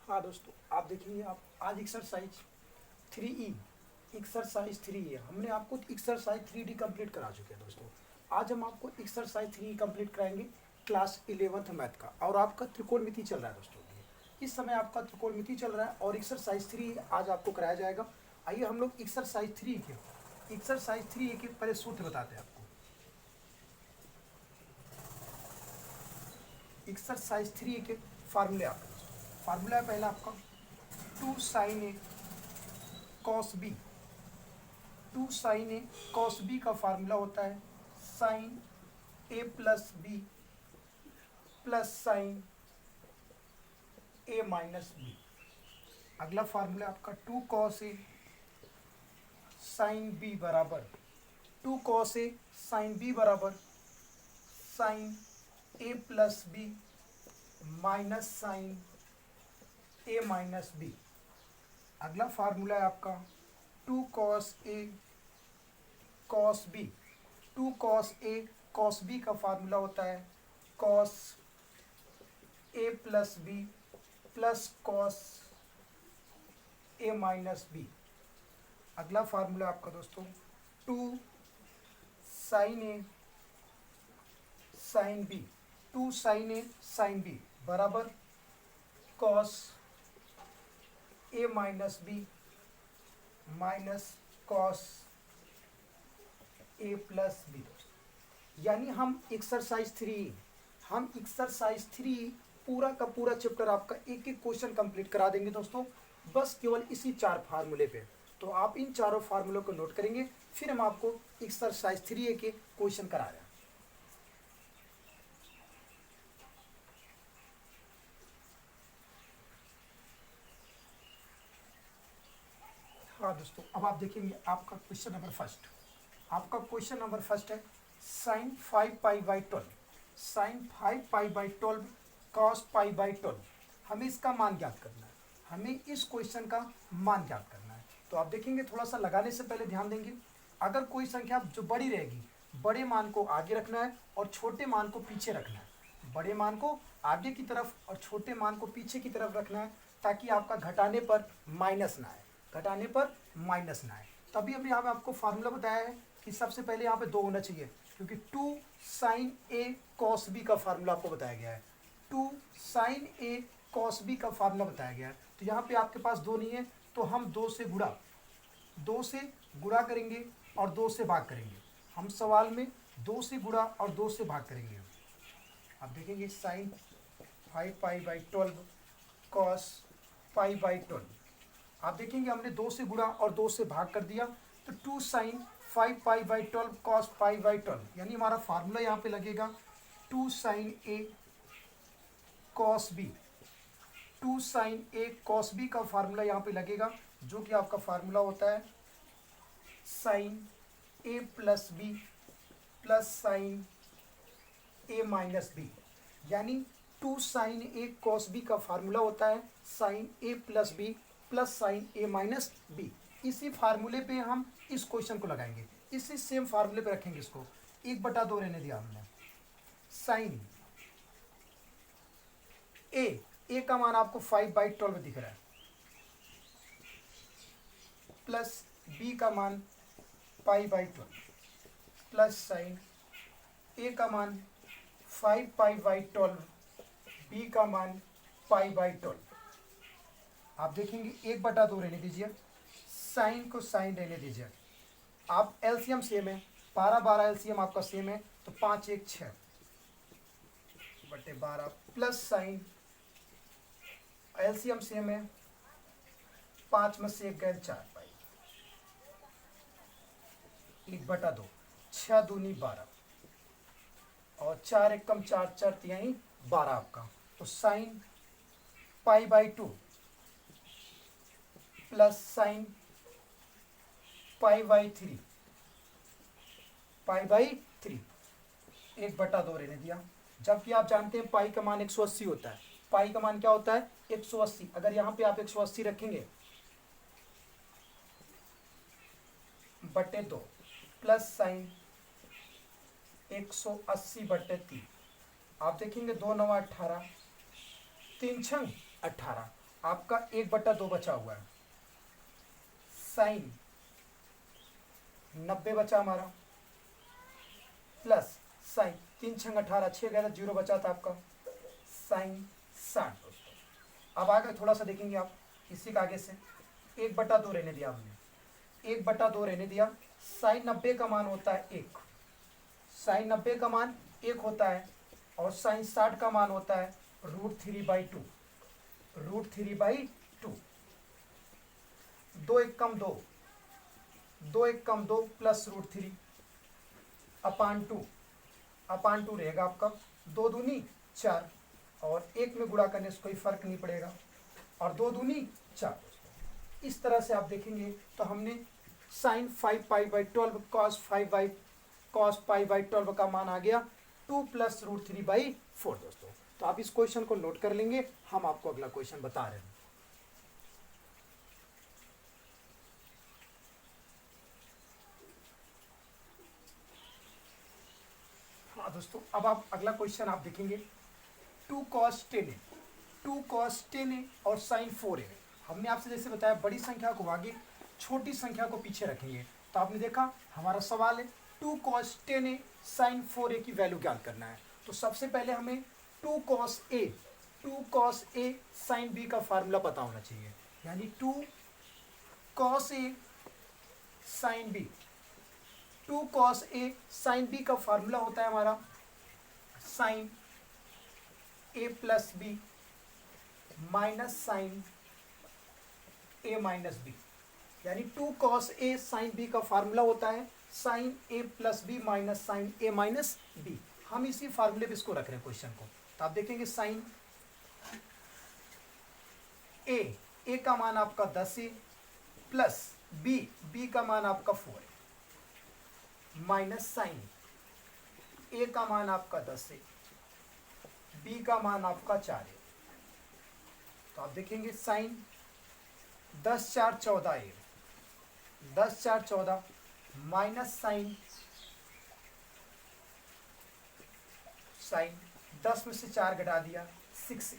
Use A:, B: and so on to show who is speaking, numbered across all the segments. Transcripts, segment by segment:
A: हाँ दोस्तों, आप देखेंगे आप आज एक्सरसाइज 3E एक्सरसाइज 3E हमने आपको एक्सरसाइज 3D कंप्लीट करा चुके हैं दोस्तों। आज हम आपको एक्सरसाइज 3E कंप्लीट कराएंगे क्लास 11th मैथ का, और आपका त्रिकोणमिति चल रहा है दोस्तों। इस समय आपका त्रिकोणमिति चल रहा है और एक्सरसाइज 3 आज आपको कराया जाएगा। आइए हम लोग एक्सरसाइज 3 के पहले सूत्र बताते हैं आपको। एक्सरसाइज 3 के फार्मूले आपका फार्मूला है पहला आपका 2 sin A cos B। 2 sin A cos B का फार्मूला होता है sin A plus B plus sine A minus B. अगला फार्मूला आपका 2 cos A sin B बराबर 2 cos A sin B बराबर sin A plus B minus sine A minus B. अगला formula है आपका 2 cos A cos B। 2 cos A cos B का formula होता है cos A plus B plus cos A minus B. अगला formula आपका दोस्तों 2 sin A sin B। 2 sin A sin B बराबर cos A minus B minus cos A plus B. यानी हम exercise 3 पूरा का पूरा चैप्टर आपका एक एक क्वेश्चन कंप्लीट करा देंगे दोस्तों, बस केवल इसी 4 फार्मूले पे। तो आप इन चारों फार्मूलों को नोट करेंगे, फिर हम आपको एक्सरसाइज 3 के क्वेश्चन करा रहे हैं। हाँ दोस्तों, अब आप देखेंगे आपका क्वेश्चन नंबर फर्स्ट। आपका क्वेश्चन नंबर फर्स्ट है sine 5 pi by 12। Sine 5 pi by 12 cos pi by 12। हमें इसका मान ज्ञात करना है। हमें इस क्वेश्चन का मान ज्ञात करना है। तो आप देखेंगे, थोड़ा सा लगाने से पहले ध्यान देंगे, अगर कोई संख्या जो बड़ी रहेगी, बड़े मान को आगे रखना है और छोटे मान को पीछे रखना है। बड़े मान को आगे की तरफ और छोटे मान को पीछे की तरफ रखना है, ताकि आपका घटाने पर माइनस ना आए, घटाने पर माइनस ना आए। तभी हमने यहाँ पे आपको फार्मूला बताया है कि सबसे पहले यहाँ पे 2 होना चाहिए, क्योंकि 2 sin A cos B का फार्मूला आपको बताया गया है। 2 sin A cos B का फार्मूला बताया गया है। तो यहाँ पे आपके पास 2 नहीं है, तो हम 2 से गुणा करेंगे और 2 से भाग करेंगे। हम सवाल में 2 से गुणा और 2 से भाग करेंगे। आप देखेंगे sine 5 pi by 12 cos pi by 12। आप देखेंगे हमने 2 से गुणा और 2 से भाग कर दिया, तो 2 sin 5 pi by 12 cos pi by 12, यानी हमारा फार्मूला यहाँ पे लगेगा 2 sin A cos B। 2 sin A cos B का फार्मूला यहाँ पे लगेगा, जो कि आपका फार्मूला होता है sin A plus B plus sine A minus B. यानी 2 sin A cos B का फार्मूला होता है sin A plus B plus sine A minus B. इसी फार्मूले पे हम इस क्वेश्चन को लगाएंगे, इसी सेम फार्मूले पे रखेंगे इसको। 1/2 रहने दिया हमने। साइन ए का मान आपको 5/12 दिख रहा है, प्लस बी का मान पाई/12 प्लस साइन ए का मान 5 पाई/12, बी का मान पाई/12। आप देखेंगे 1/2 रहने दीजिए, साइन को साइन रहने दीजिए। आप एलसीएम सेम है, 12 एलसीएम आपका सेम है, तो 5 1 6 बटे 12 प्लस साइन एलसीएम सेम है, 5 में से 1 गए 4 पाई 1/2, 6 दूनी 12 और 4 1 कम 4 4 तिहाई 12 आपका। तो साइन पाई/2 प्लस साइन पाई/3 पाई/3 1/2 रहने दिया। जबकि आप जानते हैं पाई का मान 180 होता है। पाई का मान क्या होता है? 180। अगर यहाँ पे आप 180 रखेंगे बटे 2 प्लस साइन 180/3। आप देखेंगे 2 9 18, 3 6 18। आपका 1/2 बचा हुआ है, साइन 90 बचा हमारा, प्लस साइन 3 छंग 18, 6 गया था 0 बचा था आपका, साइन 60 दोस्तों। अब आगे थोड़ा सा देखेंगे आप इसी का आगे से, 1/2 रहने दिया हमने, 1/2 रहने दिया, साइन 90 का मान होता है 1, साइन 90 का मान 1 होता है, और साइन 60 का मान होता है √3/2, √3/2। 2 1 कम 2, 2 1 कम 2 प्लस √3 अपान 2 रहेगा आपका, 2 दूनी 4, और 1 में गुणा करने से कोई फर्क नहीं पड़ेगा, और 2 दूनी 4। इस तरह से आप देखेंगे तो हमने साइन 5π/12 cos π/12 का मान आ गया 2 + √3/4 दोस्तों। तो आप इस क्वेश्चन को नोट कर लेंगे, हम आपको अगला क्वेश्चन बता रहे हैं। हाँ दोस्तों, अब आप अगला क्वेश्चन आप देखेंगे 2 cos 10a, 2 cos 10a और साइन 4a। हमने आपसे जैसे बताया बड़ी संख्या को आगे, छोटी संख्या को पीछे रखेंगे। तो आपने देखा हमारा सवाल है 2 cos 10a साइन 4a की वैल्यू ज्ञात करना है। तो सबसे पहले हमें 2 cos a साइन b का फार्मूला पता होना चाहिए, यानी 2 cos a sine b, 2 cos a sine b का फार्मूला होता है हमारा sine a plus B minus sine a minus B, यानी 2 cos a साइन b का फार्मूला होता है sine a plus B minus sine a minus B. हम इसी फार्मूले पे इसको रख रहे हैं क्वेश्चन को। तो आप देखेंगे साइन a का मान आपका 10a प्लस b का मान आपका 4 है, माइनस साइन a का मान आपका 10a, b का मान आपका 4 है। तो आप देखेंगे साइन 10 4 14 है, 10 4 14 माइनस साइन 10 में से 4 घटा दिया 6 है।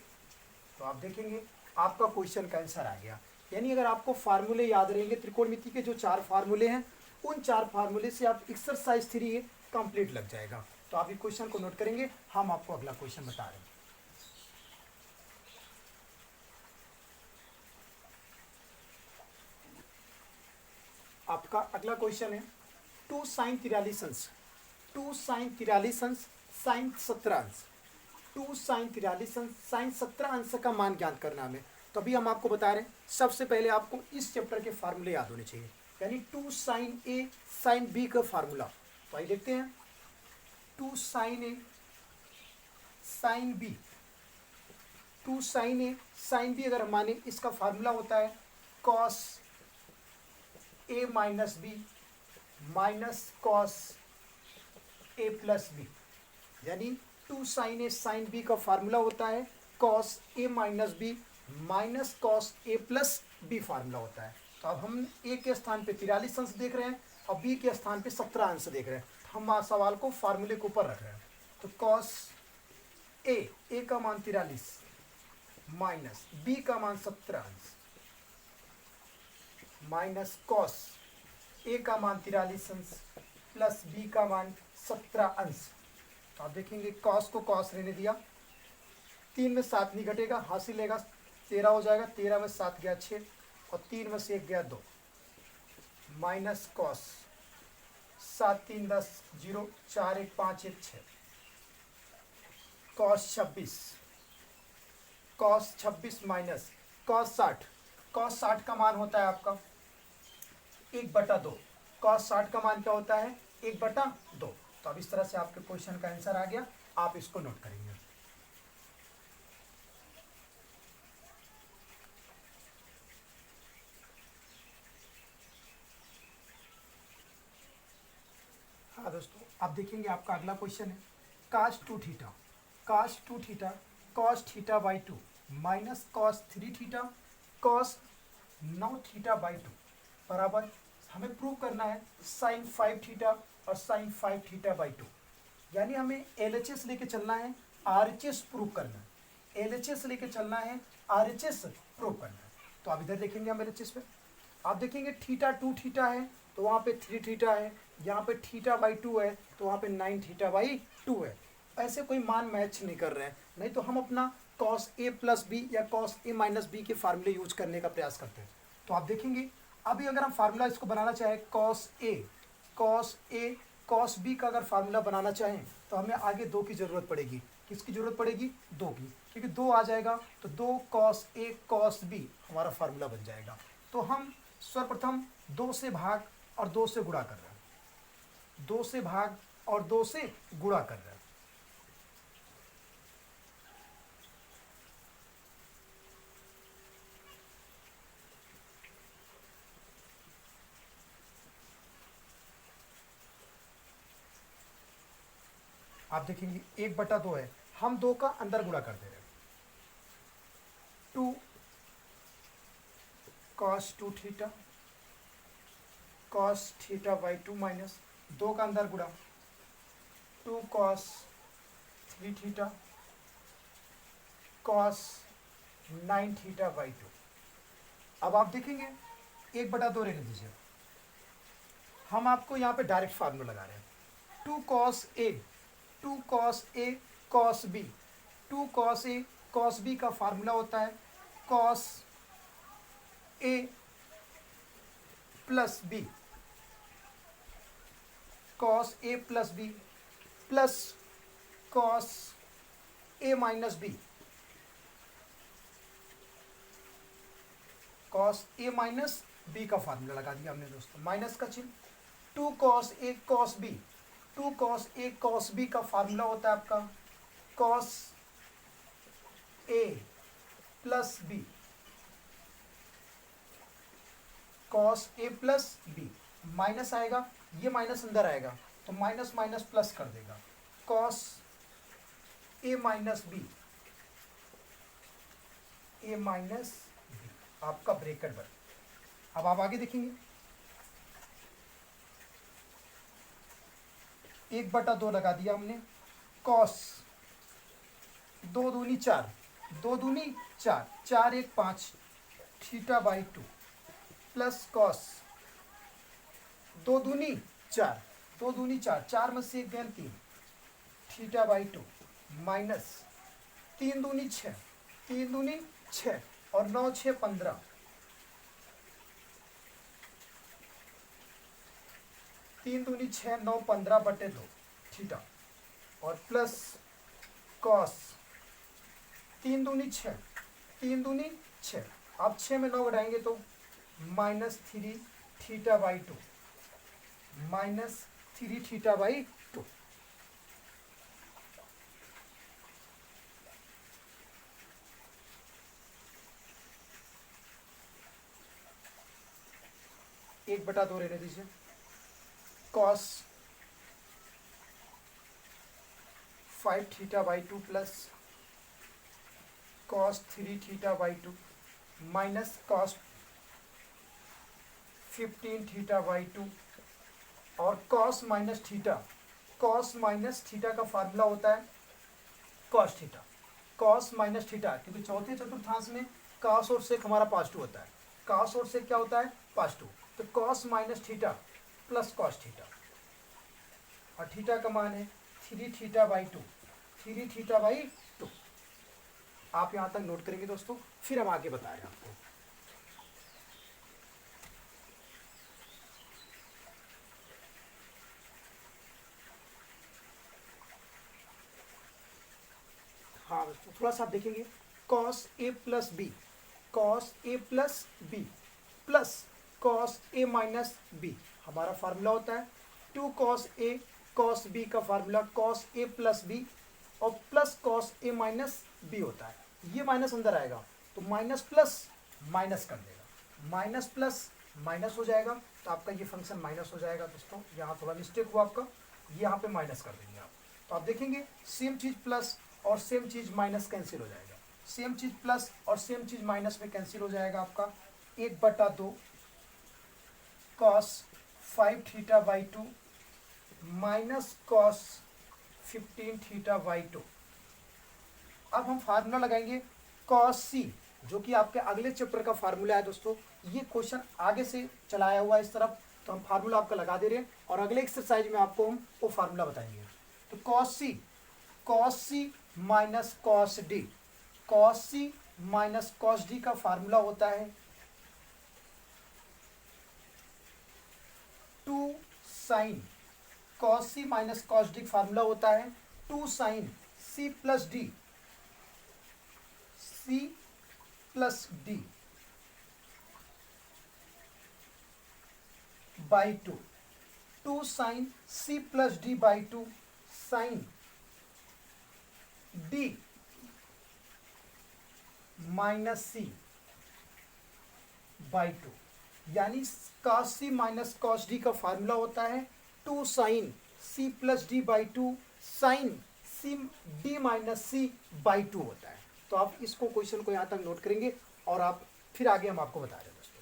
A: तो आप देखेंगे आपका क्वेश्चन का आंसर आ गया। यानी अगर आपको फार्मूले याद रहेंगे त्रिकोणमिति के, जो 4 फार्मूले हैं, उन 4 फार्मूले से आप एक्सरसाइज 3 कंप्लीट लग जाएगा। तो आप इस क्वेश्चन को नोट करेंगे, हम आपको अगला क्वेश्चन बता रहे हैं। आपका अगला क्वेश्चन है 2 sin 43 अंश, 2 sin 43 अंश साइन 17 अंश, 2 sin 43 अंश साइन 17 अंश का मान ज्ञात करना हमें। तो अभी हम आपको बता रहे हैं, सबसे पहले आपको इस चैप्टर के फार्मूले याद होने चाहिए, यानी 2 sin a sin b का फार्मूला। तो आइए देखते हैं, 2 sin a sin b, 2 sin a sin b अगर हम माने, इसका फार्मूला होता है cos a minus B minus cos a plus B, यानी 2 sin a sin b का फार्मूला होता है cos a minus B minus cos a plus B formula होता है। तो अब हम a के स्थान पे 43 अंश देख रहे हैं और b के स्थान पे 17 अंश देख रहे हैं। तो हम सवाल को फार्मूले के ऊपर रख रहे हैं। तो cos a का मान 43 माइनस b का मान 17 अंश माइनस कॉस a का मान 43 अंश प्लस b का मान 17 अंश। तो आप देखेंगे कॉस को कॉस रहने दिया, 3 में 7 नहीं घटेगा, हासिल लेगा 13 हो जाएगा, 13 में 7 गया 6 और 3 में से 1 गया 2, minus cos 7 3 10 0 4 1 5 1 6, cos 26 minus cos 60, cos 60 का मान होता है आपका 1/2, कॉस 60 का मान क्या होता है 1/2। तो अब इस तरह से आपके क्वेश्चन का आंसर आ गया, आप इसको नोट करेंगे। हाँ दोस्तों, आप देखेंगे आपका अगला क्वेश्चन है cos 2 theta, cos 2 theta cos θ/2 minus cos 3 theta cos 9 θ/2 बराबर, हमें प्रूव करना है sin 5 थीटा और sin 5 θ/2। यानी हमें LHS लेके चलना है, RHS प्रूव करना है। LHS लेके चलना है, RHS प्रूव करना है। तो आप इधर देखेंगे हम RHS पे, आप देखेंगे थीटा 2 थीटा है तो वहाँ पे 3 थीटा है, यहाँ पे थीटा बाई 2 है तो वहाँ पे 9 थीटा बाई 2 है। ऐसे कोई मान मैच नहीं कर रहे हैं, नहीं तो हम अपना कॉस ए प्लस बी या कॉस ए माइनस बी के फार्मूले यूज करने का प्रयास करते हैं। तो आप देखेंगे अभी अगर हम फार्मूला इसको बनाना चाहें कॉस ए कॉस बी का अगर फार्मूला बनाना चाहें तो हमें आगे 2 की ज़रूरत पड़ेगी। किसकी ज़रूरत पड़ेगी? 2 की, क्योंकि 2 आ जाएगा तो 2 कॉस ए कॉस बी हमारा फार्मूला बन जाएगा। तो हम सर्वप्रथम 2 से भाग और 2 से गुणा कर रहे हैं, 2 से भाग और 2 से गुणा कर रहे हैं। आप देखेंगे 1/2 है, हम 2 का अंदर गुणा कर दे रहे हैं। 2 cos 2 theta cos theta by 2 minus 2 का अंदर गुणा 2 cos 3 theta cos 9 theta by 2। अब आप देखेंगे 1/2 रहने दीजिए, हम आपको यहाँ पे डायरेक्ट फार्मूला लगा रहे हैं। 2 cos a cos b, 2 cos a cos b का फार्मूला होता है cos a plus b, cos a plus b plus cos a minus b, cos a minus b का फार्मूला लगा दिया हमने दोस्तों, माइनस का चिन्ह। 2 cos a cos b, 2 cos a cos b का फार्मूला होता है आपका cos a plus b, cos a plus b, minus आएगा, ये माइनस अंदर आएगा तो माइनस माइनस प्लस कर देगा cos a minus b, a minus b आपका ब्रैकेट बन। अब आप आगे देखेंगे 1/2 लगा दिया हमने, cos 2 दूनी 4, 2 दूनी 4, 4 1 5 थीटा बाई 2 प्लस cos 2 दूनी 4, 2 दूनी 4, 4 में से 1 गया 3 थीटा बाई 2 माइनस 3 दूनी 6, 3 दूनी 6 और 9 6 15, 3 दूनी 6 9 15/2 थीटा और प्लस कॉस 3 दूनी 6, 3 दूनी 6, आप 6 में 9 घटाएंगे तो -3 थीटा बाई 2, -3 थीटा बाई 2। एक बटा 2 रहने दीजिए, cos 5 theta by 2 plus cos 3 theta by 2 minus cos 15 theta by 2 और cos minus theta, cos minus theta का फार्मूला होता है cos theta, cos minus theta, क्योंकि चौथे चतुर्थांश में कॉस और सेक हमारा +2 होता है, कॉस और सेक क्या होता है +2, तो cos minus theta plus cos theta और थीटा का मान है 3 थीटा बाई 2, 3 थीटा बाई 2। आप यहाँ तक नोट करेंगे दोस्तों, फिर हम आगे बता रहे हैं आपको। हाँ दोस्तों थोड़ा सा आप देखेंगे cos A plus B, cos A plus B plus cos A minus B हमारा फार्मूला होता है 2 कॉस ए कॉस बी का formula cos A plus B और plus cos A minus B होता है। ये माइनस अंदर आएगा तो माइनस प्लस माइनस कर देगा, माइनस प्लस माइनस हो जाएगा तो आपका ये फंक्शन माइनस हो जाएगा दोस्तों। यहाँ थोड़ा मिस्टेक हुआ आपका, यहाँ पे माइनस कर देंगे आप, तो आप देखेंगे सेम चीज़ प्लस और सेम चीज़ माइनस कैंसिल हो जाएगा, सेम चीज़ प्लस और सेम चीज़ माइनस में कैंसिल हो जाएगा आपका 1/2 cos 5 theta by 2 minus cos 15 theta by 2। अब हम फार्मूला लगाएंगे कॉस सी, जो कि आपके अगले चैप्टर का फार्मूला है दोस्तों। ये क्वेश्चन आगे से चलाया हुआ है इस तरफ, तो हम फार्मूला आपका लगा दे रहे हैं और अगले एक्सरसाइज में आपको हम वो फार्मूला बताएंगे। तो cos C minus cos D, cos C minus cos D का फार्मूला होता है 2 sine, cos C minus cos D formula होता है 2 sine C plus D, C plus D by 2 sine C plus D by 2 sine D minus C by 2, यानी cos C minus cos D का formula होता है 2 sine C plus D by 2 sine C D minus C by 2 होता है। तो आप इसको question को यहां तक नोट करेंगे और आप फिर आगे हम आपको बता रहे हैं दोस्तों।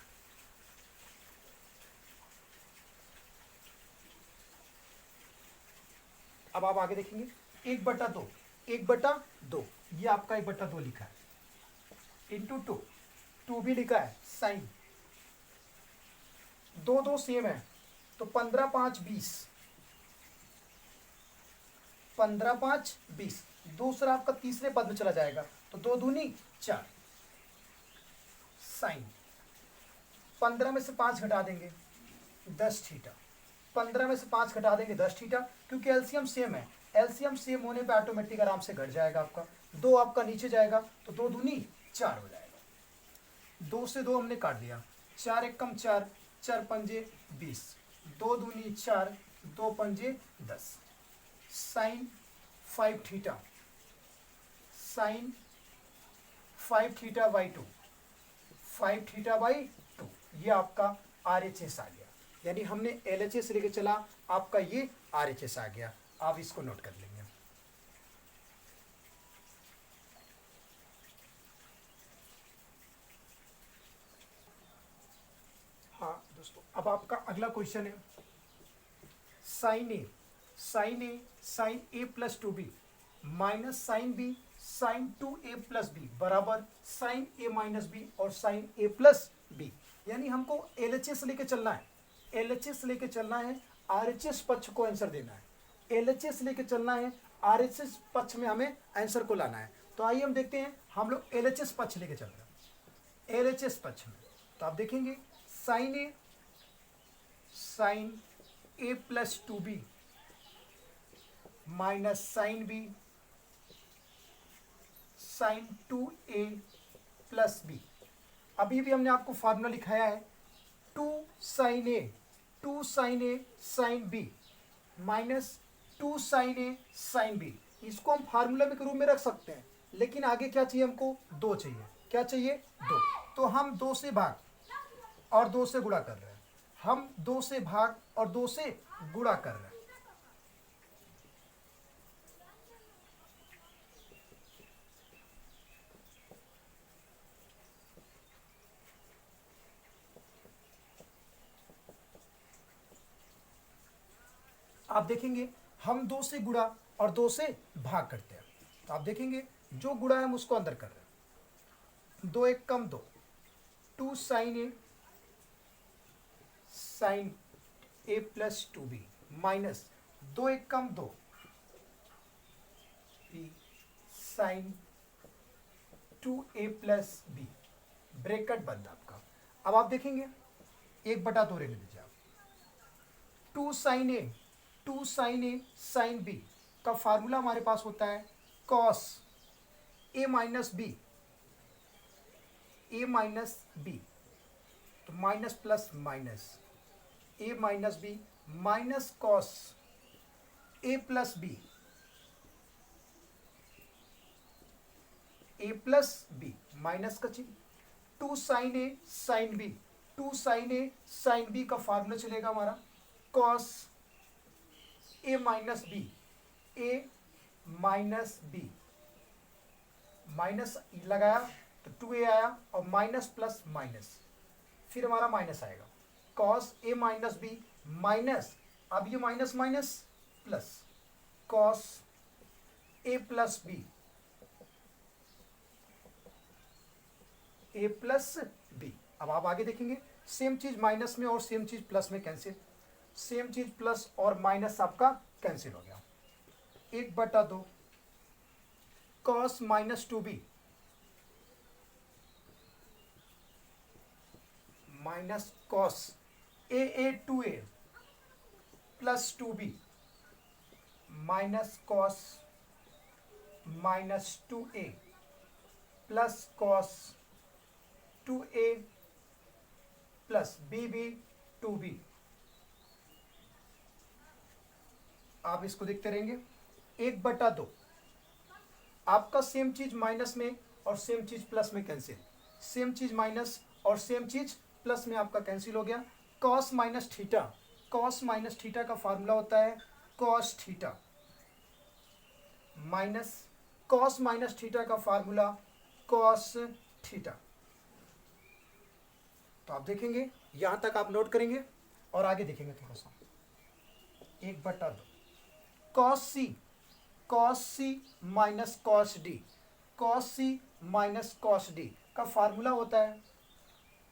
A: अब आप आगे देखेंगे 1/2, 1/2 ये आपका 1/2 लिखा है, इंटू 2 भी लिखा है, साइन 2 सेम है तो 15 5 20, 15 5 20, दूसरा आपका तीसरे पद में चला जाएगा तो 2 दूनी 4, साइन 15 में से 5 घटा देंगे 10 थीटा, 15 में से 5 घटा देंगे 10 थीटा, क्योंकि एलसीएम सेम है, एलसीएम सेम होने पे ऑटोमेटिक आराम से घट जाएगा आपका, 2 आपका नीचे जाएगा तो 2 दूनी 4 हो जाएगा, 2 से 2 हमने काट दिया, 4 एक कम 4, 4 पंजे 20, 2 दूनी 4, 2 पंजे 10, sine 5 theta, sine 5 theta by 2, 5 theta by 2, ये आपका RHS आ गया, यानी हमने LHS लेके चला, आपका ये RHS आ गया, आप इसको नोट कर लेंगे। हाँ दोस्तों, अब आपका अगला क्वेश्चन है sine A sine A plus 2b minus sine B sine 2a plus B बराबर साइन ए माइनस बी और साइन ए प्लस बी, यानी हमको LHS लेके चलना है, LHS लेके चलना है, RHS पक्ष को आंसर देना है, LHS लेके चलना है, RHS पक्ष में हमें आंसर को लाना है। तो आइए हम देखते हैं, हम लोग LHS पक्ष लेके चल रहे हैं, LHS पक्ष में तो आप देखेंगे sine A plus 2b minus sine B sine 2a plus B, अभी भी हमने आपको फार्मूला लिखाया है 2 sine A sine B minus 2 sine A sine B, इसको हम फार्मूला में के रूप में रख सकते हैं, लेकिन आगे क्या चाहिए हमको, 2 चाहिए, क्या चाहिए 2, तो हम 2 से भाग और 2 से गुणा कर रहे हैं, हम 2 से भाग और 2 से गुणा कर रहे हैं। आप देखेंगे हम 2 से गुणा और 2 से भाग करते हैं, तो आप देखेंगे जो गुणा है हम उसको अंदर कर रहे हैं, 2 एक कम 2, 2 sine A plus 2b minus 2 एक कम 2 sine 2a plus B, bracket बंद आपका। अब आप देखेंगे 1/2 ले लीजिए आप, 2 साइन ए साइन बी का फार्मूला हमारे पास होता है कॉस ए माइनस बी, तो minus plus minus A minus B minus cos A plus B, A plus B minus का चिन्ह, 2 sine A sine B, 2 sine A sine B का formula चलेगा हमारा cos A minus B, minus लगाया तो 2a आया और माइनस प्लस माइनस, फिर हमारा माइनस आएगा, cos A minus B minus, अब ये minus minus plus cos A plus B A plus B. अब आप आगे देखेंगे सेम चीज माइनस में और सेम चीज प्लस में कैंसिल, सेम चीज प्लस और माइनस आपका कैंसिल हो गया। 1/2 cos minus 2b minus cos A 2a plus 2b minus cos minus 2a plus cos 2a plus b 2b। आप इसको देखते रहेंगे। 1/2 आपका सेम चीज माइनस में और सेम चीज प्लस में कैंसिल, सेम चीज माइनस और सेम चीज प्लस में आपका कैंसिल हो गया। Cos minus theta, cos minus theta का फार्मूला होता है cos theta minus cos minus theta का फार्मूला कॉस थीटा। तो आप देखेंगे यहां तक आप नोट करेंगे और आगे देखेंगे थोड़ा सा। 1/2 cos C minus cos D, cos C minus cos D का फार्मूला होता है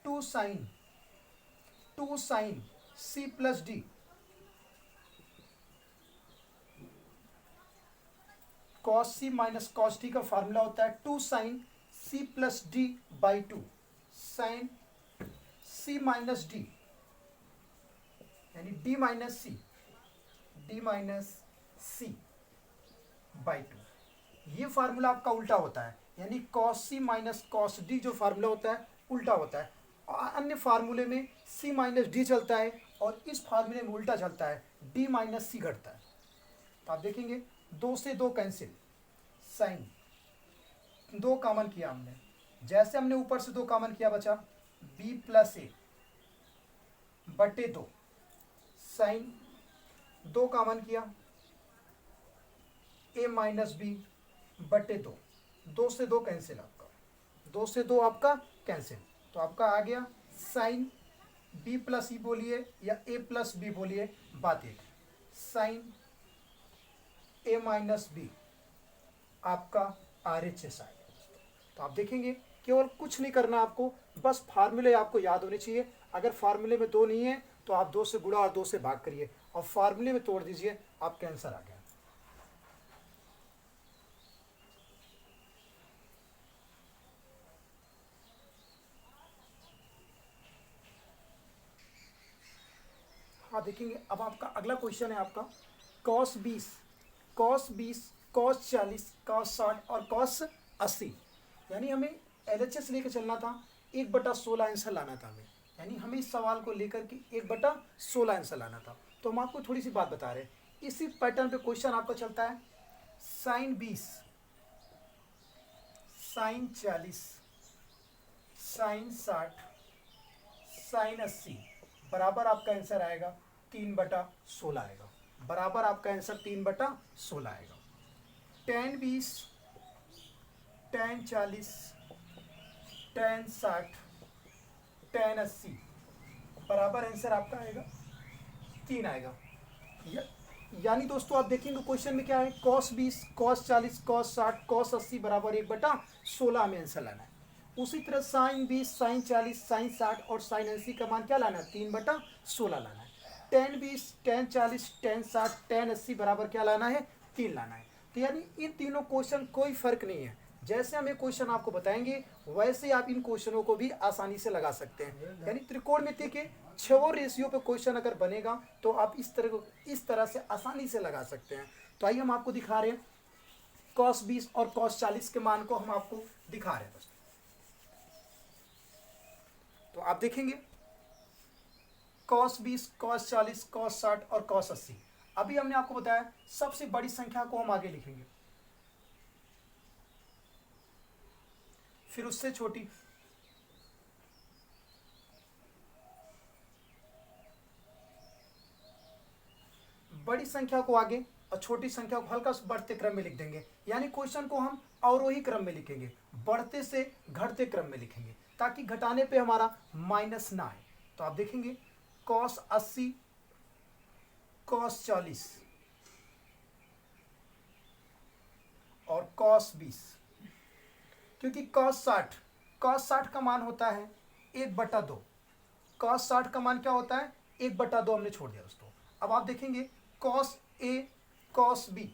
A: 2 sine C plus D. Cos C minus cos D का फार्मूला होता है 2 sine C plus D by 2, sine C minus D यानी डी माइनस सी बाई 2। ये formula आपका उल्टा होता है, यानी cos C minus cos D जो फार्मूला होता है उल्टा होता है। अन्य फार्मूले में सी माइनस डी चलता है और इस फार्मूले में उल्टा चलता है, डी माइनस सी घटता है। तो आप देखेंगे 2 से 2 कैंसिल, साइन 2 कॉमन किया हमने, जैसे हमने ऊपर से 2 कॉमन किया बचा b प्लस ए बटे 2, साइन 2 कॉमन किया a माइनस बी बटे 2, 2 से 2 कैंसिल, आपका 2 से 2 आपका कैंसिल। तो आपका आ गया साइन b प्लस ई बोलिए या a प्लस बी बोलिए, बात एक, साइन a माइनस बी आपका RHS आएगा। तो आप देखेंगे केवल कुछ नहीं करना आपको, बस फार्मूले आपको याद होने चाहिए। अगर फार्मूले में 2 नहीं है तो आप 2 से गुणा और 2 से भाग करिए और फार्मूले में तोड़ दीजिए, आपका आंसर आ गया। हाँ देखेंगे, अब आपका अगला क्वेश्चन है आपका कॉस 20 कॉस 40 कॉस 60 और कॉस 80। यानी हमें LHS लेकर चलना था, 1/16 आंसर लाना था हमें, यानी हमें इस सवाल को लेकर के 1/16 आंसर लाना था। तो हम आपको थोड़ी सी बात बता रहे हैं, इसी पैटर्न पे क्वेश्चन आपका चलता है साइन 20 साइन 40 साइन 60 साइन 80 बराबर आपका आंसर आएगा 3/16 आएगा, बराबर आपका आंसर 3/16 आएगा। tan 20 tan 40 tan 60 tan 80 बराबर आंसर आपका आएगा 3 आएगा। यानी दोस्तों आप देखेंगे क्वेश्चन में क्या है, cos 20 cos 40 cos 60 cos 80 बराबर 1/16 में आंसर लाना है। उसी तरह साइन 20 साइन 40 साइन 60 और साइन 80 का मान क्या लाना है, 3/16 लाना है। tan 20 tan 40 tan 60 tan 80 बराबर क्या लाना है, 3 लाना है। तो यानी इन तीनों क्वेश्चन कोई फर्क नहीं है, जैसे हम ये क्वेश्चन आपको बताएंगे वैसे आप इन क्वेश्चनों को भी आसानी से लगा सकते हैं। यानी त्रिकोणमिति के 6 रेशियो पे क्वेश्चन अगर बनेगा तो आप इस तरह से आसानी से लगा सकते हैं। तो आइए हम आपको दिखा रहे हैं cos 20 और cos 40 के मान को हम आपको दिखा रहे हैं दोस्तों। तो आप देखेंगे cos 20 cos 40 cos 60 और cos 80। अभी हमने आपको बताया सबसे बड़ी संख्या को हम आगे लिखेंगे, फिर उससे छोटी, बड़ी संख्या को आगे और छोटी संख्या को हल्का सा बढ़ते क्रम में लिख देंगे। यानी क्वेश्चन को हम अवरोही क्रम में लिखेंगे, बढ़ते से घटते क्रम में लिखेंगे, ताकि घटाने पे हमारा माइनस ना आए। तो आप देखेंगे cos 80 cos 40 और cos 20, क्योंकि cos 60 cos 60 का मान होता है 1/2। cos 60 का मान क्या होता है 1/2, हमने छोड़ दिया दोस्तों। अब आप देखेंगे cos A cos B,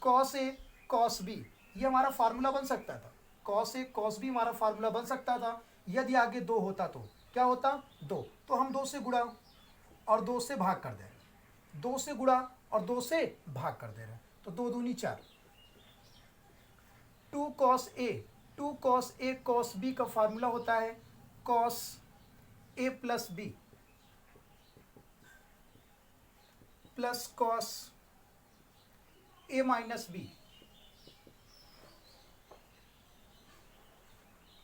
A: cos A cos B, ये हमारा फार्मूला बन सकता था। cos A cos B हमारा फार्मूला बन सकता था यदि आगे 2 होता तो। क्या होता 2, तो हम 2 से गुणा और 2 से भाग कर दे रहे हैं, 2 से गुणा और 2 से भाग कर दे रहे हैं, तो 2 दूनी 4। 2 cos A cos B का फार्मूला होता है cos A plus B plus cos A minus B,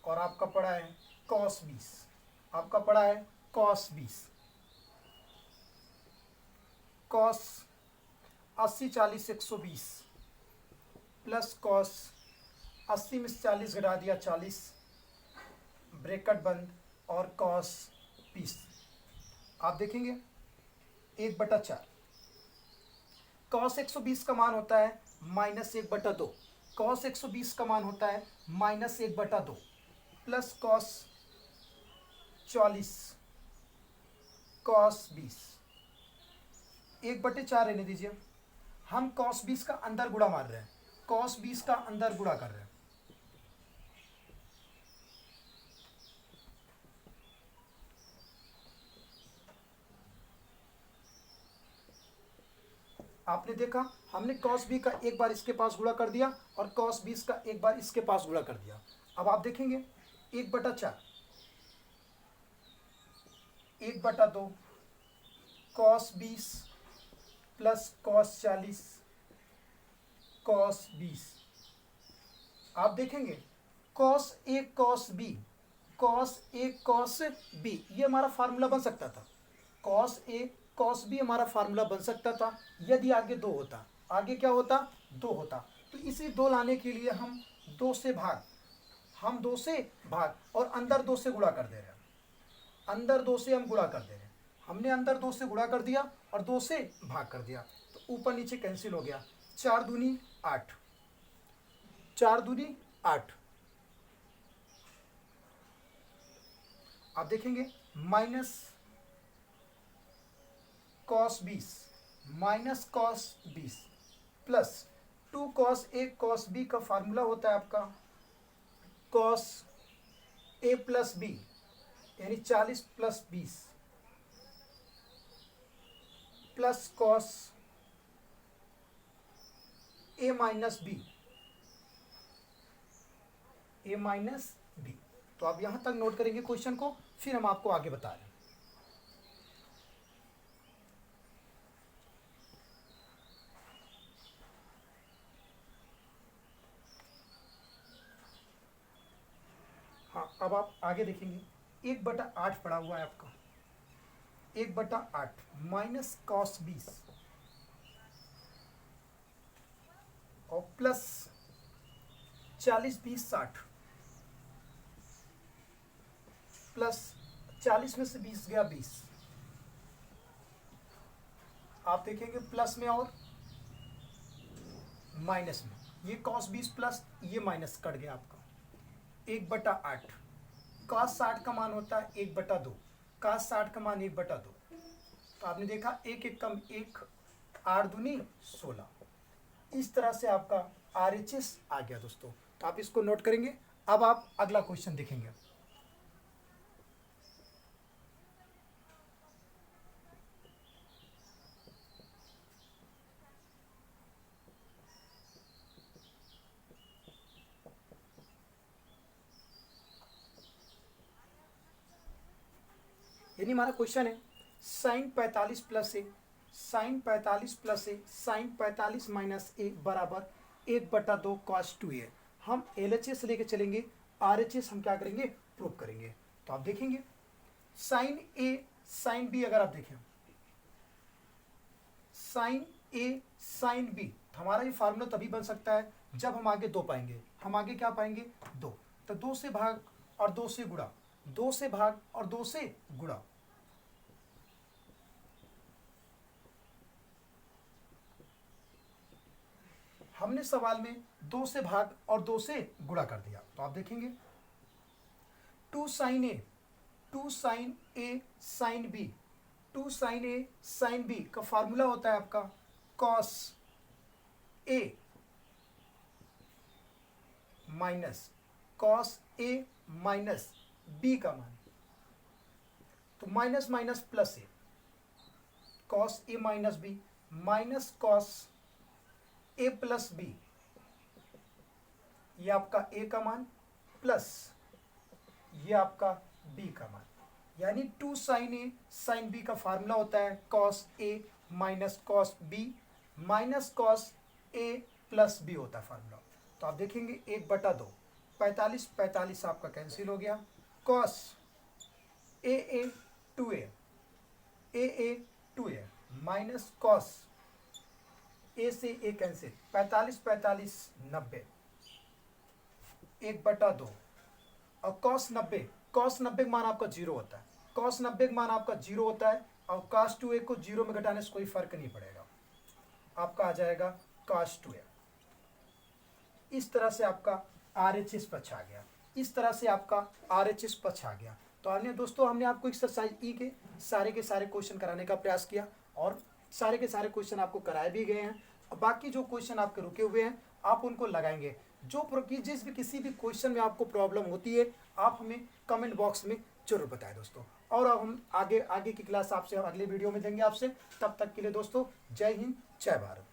A: और आपका पड़ा है cos 20, आपका पड़ा है cos 20। cos 80 40 120 प्लस cos 80 में 40 घटा दिया 40, ब्रैकेट बंद, और cos 20। आप देखेंगे 1/4। cos 120 का मान होता है -1/2, cos 120 का मान होता है -1/2 प्लस cos 40 cos 20, 1/4 रहने दीजिए। हम cos 20 का अंदर गुणा मार रहे हैं, cos 20 का अंदर गुणा कर रहे हैं। आपने देखा हमने cos b का एक बार इसके पास गुणा कर दिया और cos 20 का एक बार इसके पास गुणा कर दिया। अब आप देखेंगे 1/4, 1/2 cos 20 प्लस cos 40 cos 20। आप देखेंगे cos A cos B, cos A cos B, ये हमारा फार्मूला बन सकता था। cos A cos B हमारा फार्मूला बन सकता था यदि आगे 2 होता। आगे क्या होता 2 होता, तो इसे 2 लाने के लिए हम 2 से भाग, हम 2 से भाग और अंदर 2 से गुणा कर दे रहे हैं, अंदर 2 से हम गुणा कर दे रहे हैं। हमने अंदर 2 से गुणा कर दिया और 2 से भाग कर दिया, तो ऊपर नीचे कैंसिल हो गया। 4 दूनी 8, 4 दूनी 8। आप देखेंगे minus cos 20 minus cos 20 plus 2 cos A cos B का फार्मूला होता है आपका cos A प्लस B, यानी 40 plus 20 plus cos A minus B, A minus B। तो आप यहां तक नोट करेंगे क्वेश्चन को, फिर हम आपको आगे बता रहे हैं। हाँ, अब आप आगे देखेंगे 1/8 पड़ा हुआ है आपका, 1/8 माइनस cos 20 और प्लस 40 20 60 प्लस 40 में से 20 गया 20। आप देखेंगे प्लस में और माइनस में, ये cos 20 प्लस ये माइनस कट गया आपका 1/8। cos 60 का मान होता है 1/2, cos 60 का मान 1/2। तो आपने देखा 1 1 कम 1, 8 दूनी 16। इस तरह से आपका RHS आ गया दोस्तों, तो आप इसको नोट करेंगे। अब आप अगला क्वेश्चन देखेंगे। यानी हमारा क्वेश्चन है sin 45 प्लस ए, sin 45 प्लस ए, sin 45 माइनस ए बराबर 1/2 cos 2a। हम LHS लेके चलेंगे, RHS हम क्या करेंगे प्रूव करेंगे। तो आप देखेंगे sin A sin B, अगर आप देखें sin A sin B, तो हमारा ये फार्मूला तभी बन सकता है जब हम आगे 2 पाएंगे। हम आगे क्या पाएंगे 2, तो 2 से भाग और 2 से गुणा, 2 से भाग और 2 से गुणा। हमने सवाल में 2 से भाग और 2 से गुणा कर दिया। तो आप देखेंगे two sine A, two sine A sine B, two sine A sine B का फार्मूला होता है आपका cos A minus cos A minus B का मान, तो minus minus plus A, cos A minus B minus cos A plus B, ये आपका ए का मान प्लस ये आपका बी का मान, यानी two sine A sine B का फार्मूला होता है cos A minus cos B minus cos A plus B होता है फार्मूला। तो आप देखेंगे 1/2, 45 45 आपका कैंसिल हो गया, cos A 2a A 2a minus cos ए से ए कैंसिल, 45 45 90, 1/2 और कॉस 90 मान आपका 0 होता है, कॉस 90 मान आपका 0 होता है और कॉस 2a को 0 में घटाने से कोई फर्क नहीं पड़ेगा, आपका आ जाएगा कॉस 2a। इस तरह से आपका RHS पक्ष आ गया, इस तरह से आपका RHS पक्ष आ गया। तो हमने दोस्तों हमने आपको एक्सरसाइज ई के सारे क्वेश्चन कराने का प्रयास किया और सारे के सारे क्वेश्चन आपको कराए भी गए हैं। और बाकी जो क्वेश्चन आपके रुके हुए हैं आप उनको लगाएंगे। जिस भी किसी भी क्वेश्चन में आपको प्रॉब्लम होती है आप हमें कमेंट बॉक्स में जरूर बताएं दोस्तों। और अब हम आगे की क्लास आपसे अगले वीडियो में देंगे आपसे। तब तक के लिए दोस्तों जय हिंद जय भारत।